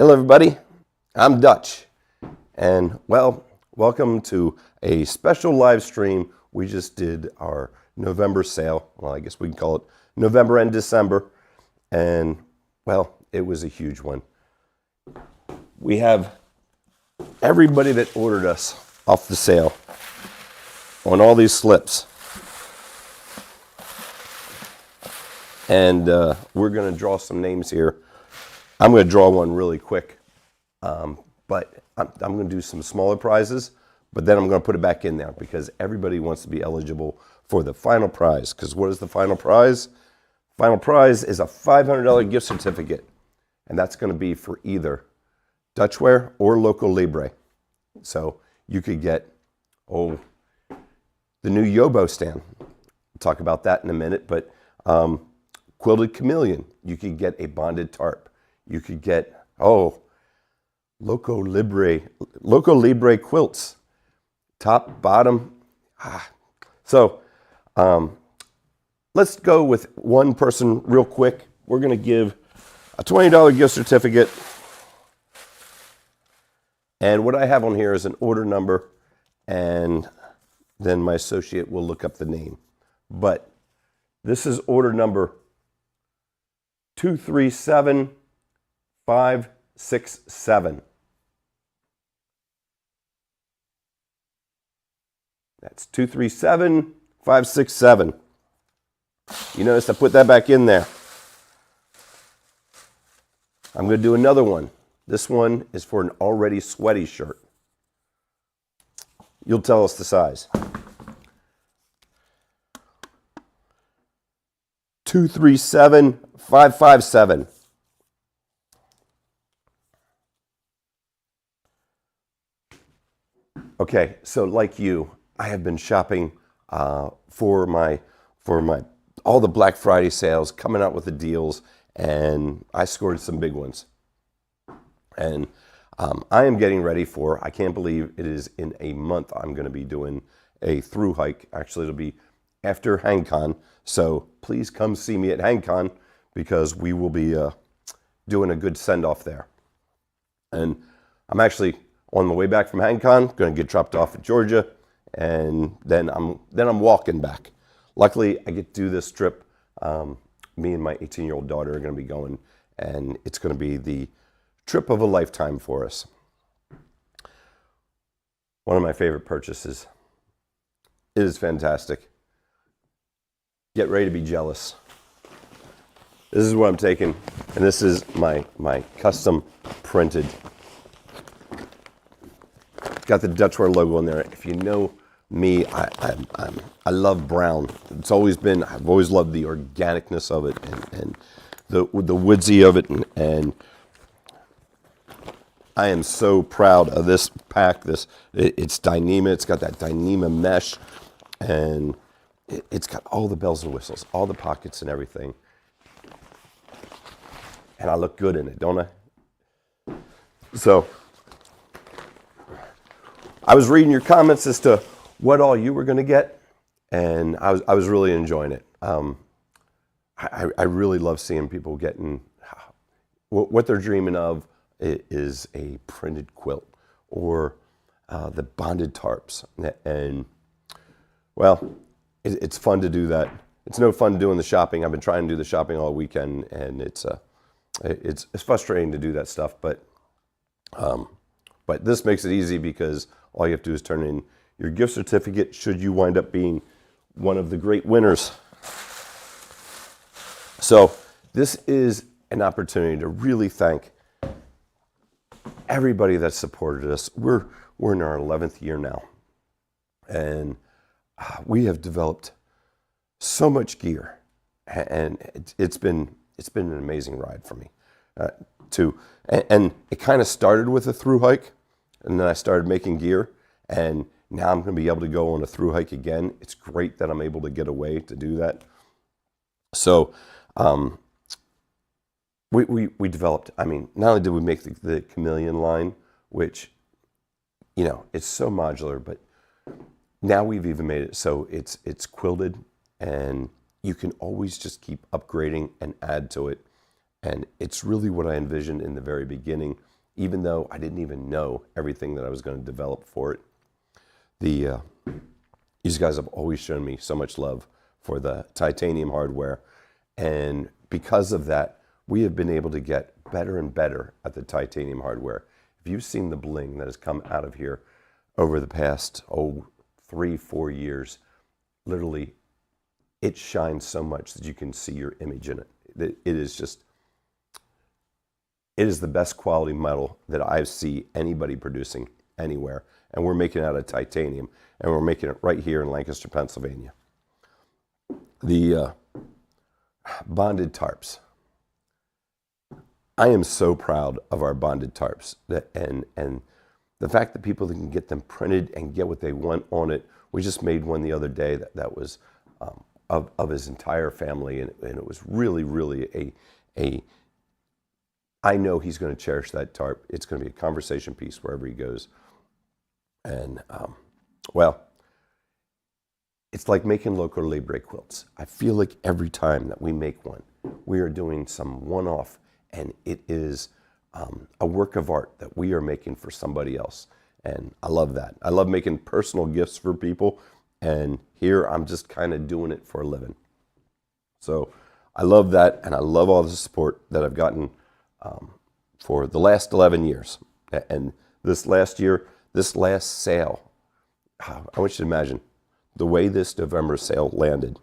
Hello everybody, I'm Dutch, and well, welcome to a special live stream. We just did our November sale. Well, I guess we can call it November and December, and well, it was a huge one. We have everybody that ordered us off the sale on all these slips, and we're going to draw some names here. I'm going to draw one really quick, but I'm going to do some smaller prizes, but then I'm going to put it back in there because everybody wants to be eligible for the final prize. Because what is the final prize? Final prize is a $500 gift certificate, and that's going to be for either Dutchware or Local Libre. So you could get, the new Yobo stand. We'll talk about that in a minute, but Quilted Chameleon. You could get a bonded tarp. You could get, Local Libre quilts, top, bottom. So let's go with one person real quick. We're going to give a $20 gift certificate. And what I have on here is an order number, and then my associate will look up the name. But this is order number 237567. That's 237567. You notice I put that back in there. I'm going to do another one. This one is for an already sweaty shirt. You'll tell us the size. 237557. Okay, so like you, I have been shopping for my all the Black Friday sales, coming out with the deals, and I scored some big ones. And I am getting ready for, I can't believe it is in a month, I'm going to be doing a through hike. Actually, it'll be after HangCon. So please come see me at HangCon because we will be doing a good send-off there. And I'm actually on the way back from HangCon, going to get dropped off at Georgia, and then I'm walking back. Luckily, I get to do this trip. Me and my 18-year-old daughter are going to be going, and it's going to be the trip of a lifetime for us. One of my favorite purchases. It is fantastic. Get ready to be jealous. This is what I'm taking, and this is my custom printed. Got the Dutchware logo in there. If you know me, I love brown. It's always been. I've always loved the organicness of it and the woodsy of it, and I am so proud of this pack. It's Dyneema. It's got that Dyneema mesh, and it's got all the bells and whistles, all the pockets and everything. And I look good in it, don't I? So I was reading your comments as to what all you were going to get, and I was really enjoying it. I really love seeing people getting what they're dreaming of is a printed quilt or the bonded tarps, and well, it's fun to do that. It's no fun doing the shopping. I've been trying to do the shopping all weekend, and it's frustrating to do that stuff, but this makes it easy because all you have to do is turn in your gift certificate should you wind up being one of the great winners. So this is an opportunity to really thank everybody that supported us. We're in our 11th year now, and we have developed so much gear, and it's been an amazing ride for me. And it kind of started with a through hike, and then I started making gear, and now I'm going to be able to go on a through hike again. It's great that I'm able to get away to do that. So we developed, not only did we make the chameleon line, which, it's so modular, but now we've even made it so it's quilted, and you can always just keep upgrading and add to it. And it's really what I envisioned in the very beginning. even though I didn't even know everything that I was going to develop for it. These guys have always shown me so much love for the titanium hardware. And because of that, we have been able to get better and better at the titanium hardware. If you've seen the bling that has come out of here over the past, 3-4 years, literally, it shines so much that you can see your image in it. It is the best quality metal that I see anybody producing anywhere. And we're making it out of titanium, and we're making it right here in Lancaster, Pennsylvania. The bonded tarps. I am so proud of our bonded tarps, and the fact that people can get them printed and get what they want on it. We just made one the other day that was of his entire family, and it was really, really a I know he's going to cherish that tarp. It's going to be a conversation piece wherever he goes. And, well, it's like making local libre quilts. I feel like every time that we make one, we are doing some one-off, and it is a work of art that we are making for somebody else. And I love that. I love making personal gifts for people, and here I'm just kind of doing it for a living. So I love that, and I love all the support that I've gotten for the last 11 years. And this last year, this last sale, I want you to imagine, the way this November sale landed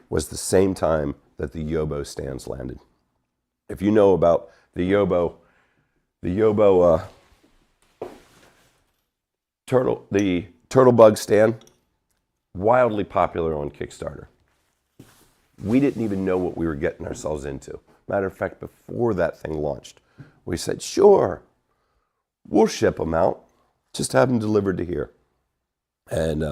was the same time that the Yobo stands landed. If you know about the Yobo turtle bug stand, wildly popular on Kickstarter. We didn't even know what we were getting ourselves into. Matter of fact, before that thing launched, we said, sure, we'll ship them out. Just have them delivered to here. And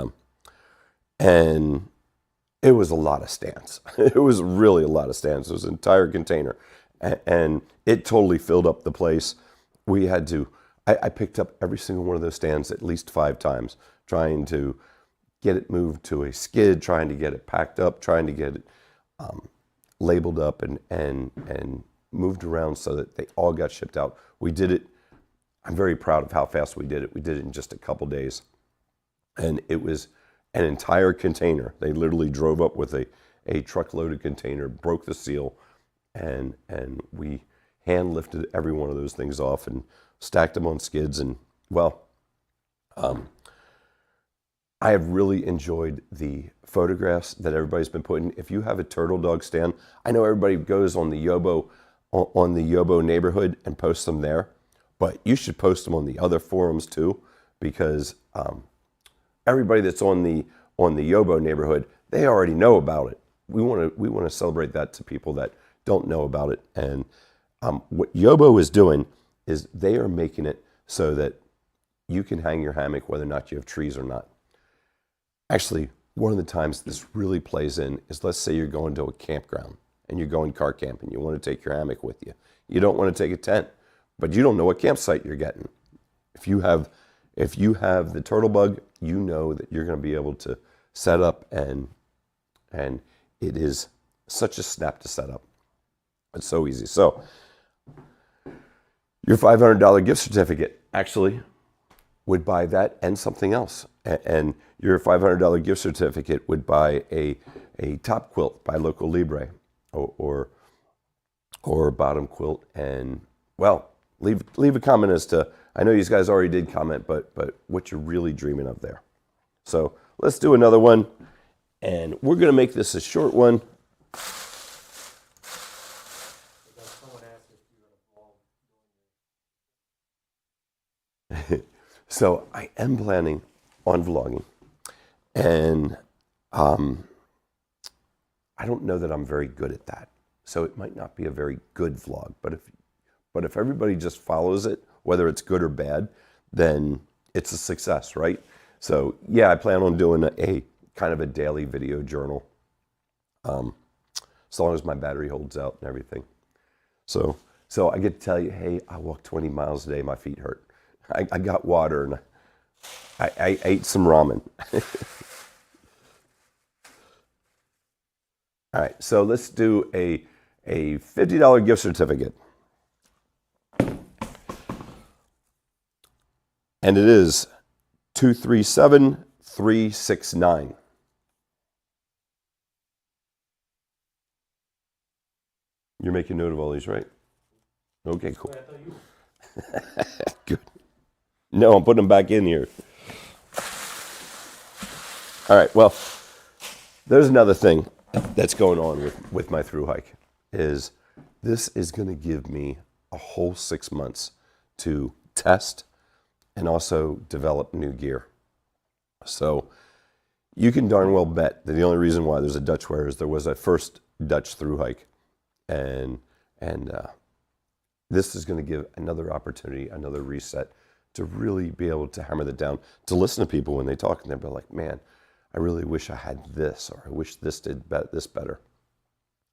it was a lot of stands. It was really a lot of stands. It was an entire container. And it totally filled up the place. We had to, I picked up every single one of those stands at least 5 times, trying to get it moved to a skid, trying to get it packed up, trying to get it labeled up and moved around so that they all got shipped out. We did it. I'm very proud of how fast we did it. We did it in just a couple days. And it was an entire container. They literally drove up with a truck-loaded container, broke the seal, and we hand lifted every one of those things off and stacked them on skids. And, well, I have really enjoyed the photographs that everybody's been putting. If you have a turtle dog stand, I know everybody goes on the Yobo neighborhood and posts them there, but you should post them on the other forums too, because everybody that's on the Yobo neighborhood, they already know about it. We want to celebrate that to people that don't know about it. And what Yobo is doing is they are making it so that you can hang your hammock whether or not you have trees or not. Actually, one of the times this really plays in is, let's say you're going to a campground and you're going car camping. You want to take your hammock with you. You don't want to take a tent, but you don't know what campsite you're getting. If you have the turtle bug, you know that you're going to be able to set up, and it is such a snap to set up. It's so easy. So your $500 gift certificate actually would buy that and something else. And your $500 gift certificate would buy a top quilt by Local Libre or a bottom quilt. And, well, leave a comment as to, I know you guys already did comment, but what you're really dreaming of there. So let's do another one. And we're going to make this a short one. So I am planning on vlogging, and I don't know that I'm very good at that. So it might not be a very good vlog, but if everybody just follows it, whether it's good or bad, then it's a success, right? So yeah, I plan on doing a kind of a daily video journal, as long as my battery holds out and everything. So I get to tell you, hey, I walked 20 miles a day, my feet hurt. I got water, and I ate some ramen. All right, so let's do a $50 gift certificate. And it is 237369. You're making note of all these, right? Okay, cool. Good. No, I'm putting them back in here. All right, well, there's another thing that's going on with my through hike is this is going to give me a whole 6 months to test and also develop new gear. So you can darn well bet that the only reason why there's a Dutchware is there was a first Dutch through hike, and this is going to give another opportunity, another reset to really be able to hammer that down, to listen to people when they talk, and they'll be like, man, I really wish I had this, or I wish this did this better.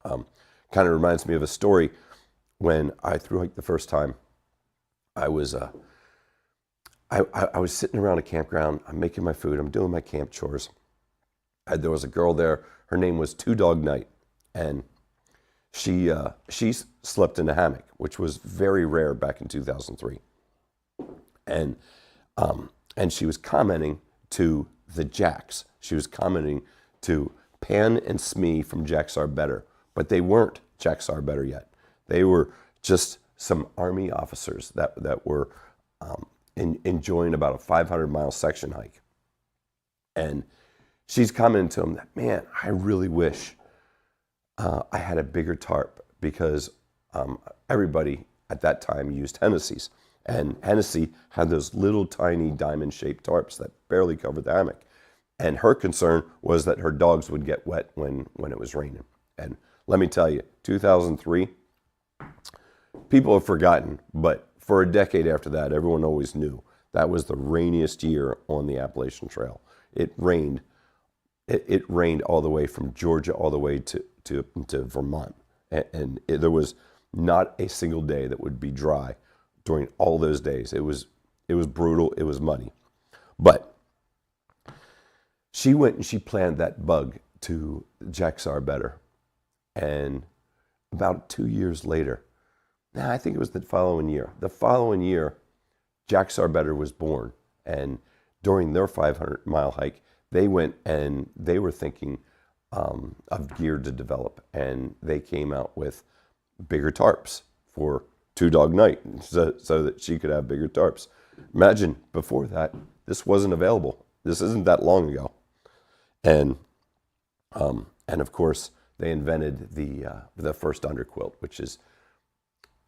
Kind of reminds me of a story. When I through hiked the first time, I was sitting around a campground. I'm making my food. I'm doing my camp chores. There was a girl there. Her name was Two Dog Night, and she slept in a hammock, which was very rare back in 2003. And she was commenting to the Jacks. She was commenting to Pan and Smee from Jacks Are Better, but they weren't Jacks Are Better yet. They were just some Army officers that were enjoying about a 500-mile section hike. And she's commenting to them that, man, I really wish I had a bigger tarp, because everybody at that time used Hennessy's. And Hennessy had those little tiny diamond-shaped tarps that barely covered the hammock. And her concern was that her dogs would get wet when it was raining. And let me tell you, 2003, people have forgotten, but for a decade after that, everyone always knew that was the rainiest year on the Appalachian Trail. It rained. It rained all the way from Georgia all the way to Vermont. And there was not a single day that would be dry during all those days. It was brutal. It was muddy. But she went and she planned that bug to Jacks Are Better. And about 2 years later, I think it was the following year, Jacks Are Better was born. And during their 500-mile hike, they went and they were thinking of gear to develop. And they came out with bigger tarps for Two Dog Night, so that she could have bigger tarps. Imagine, before that, this wasn't available. This isn't that long ago. And of course, they invented the first underquilt, which is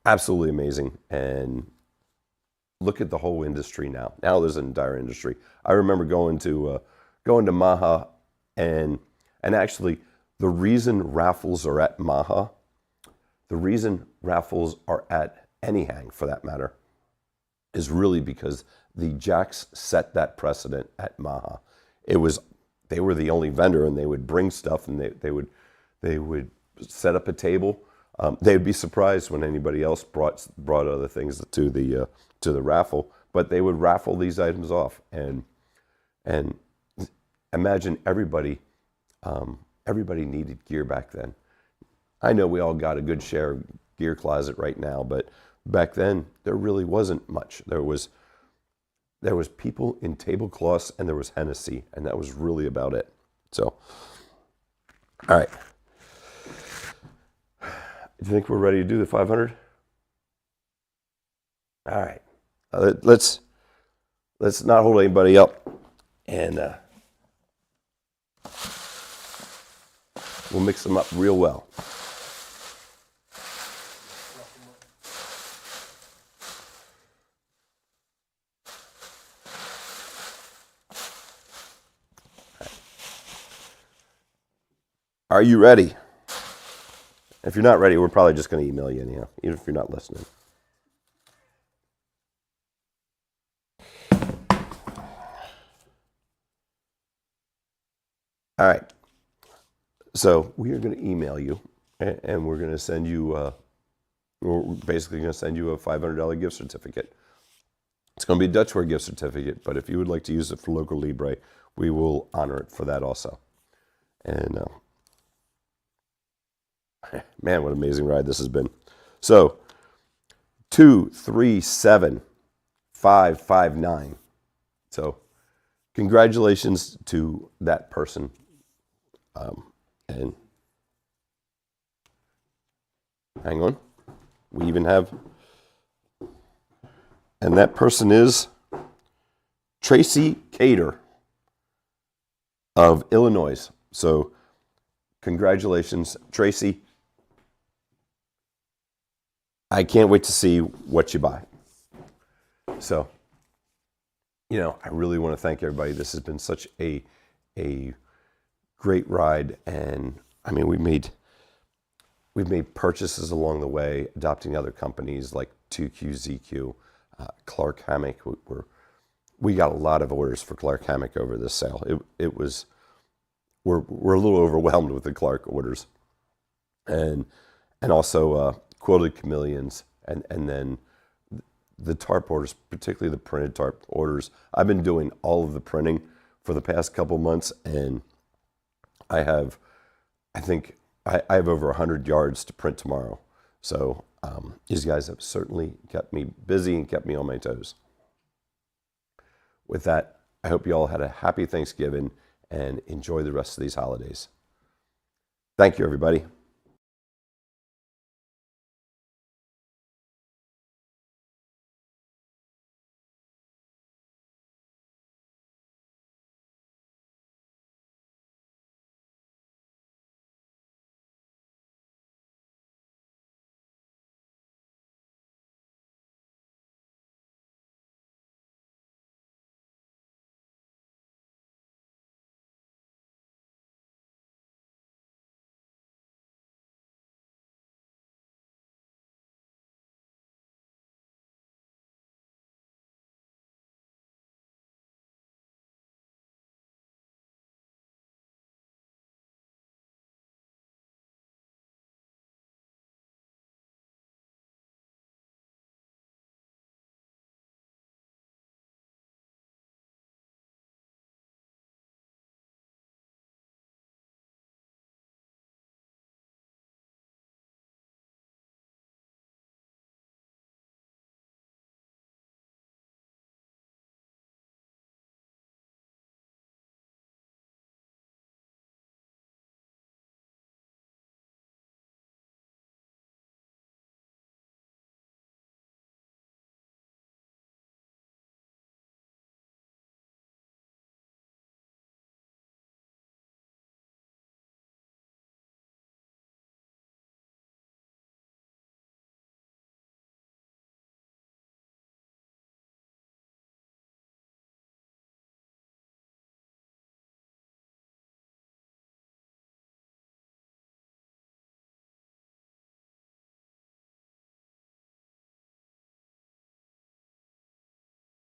absolutely amazing. And look at the whole industry now. Now there's an entire industry. I remember going to Maha, and actually the reason raffles are at Maha, the reason raffles are at any hang for that matter, is really because the Jacks set that precedent at Maha. They were the only vendor, and they would bring stuff, and they would set up a table. They'd be surprised when anybody else brought other things to the raffle, but they would raffle these items off. And imagine everybody needed gear back then. I know we all got a good share of gear closet right now, but back then there really wasn't much. There was people in tablecloths, and there was Hennessy, and that was really about it. So, all right. Do you think we're ready to do the 500? All right. Let's not hold anybody up, and we'll mix them up real well. Are you ready? If you're not ready, we're probably just going to email you anyhow, even if you're not listening. All right. So we are going to email you, and we're going to send you, we're basically going to send you a $500 gift certificate. It's going to be a Dutchware gift certificate, but if you would like to use it for Local Libre, we will honor it for that also. And man, what an amazing ride this has been. So 237559. So congratulations to that person. And hang on, we even have, and that person is Tracy Cater of Illinois. So congratulations, Tracy. I can't wait to see what you buy. So, I really want to thank everybody. This has been such a great ride, and I mean, we've made purchases along the way, adopting other companies like 2Q, ZQ, Clark Hammock. We got a lot of orders for Clark Hammock over this sale. It was, we're a little overwhelmed with the Clark orders, and also quilted chameleons, and then the tarp orders, particularly the printed tarp orders. I've been doing all of the printing for the past couple months, and I think I have over 100 yards to print tomorrow. So these guys have certainly kept me busy and kept me on my toes. With that, I hope you all had a happy Thanksgiving and enjoy the rest of these holidays. Thank you, everybody.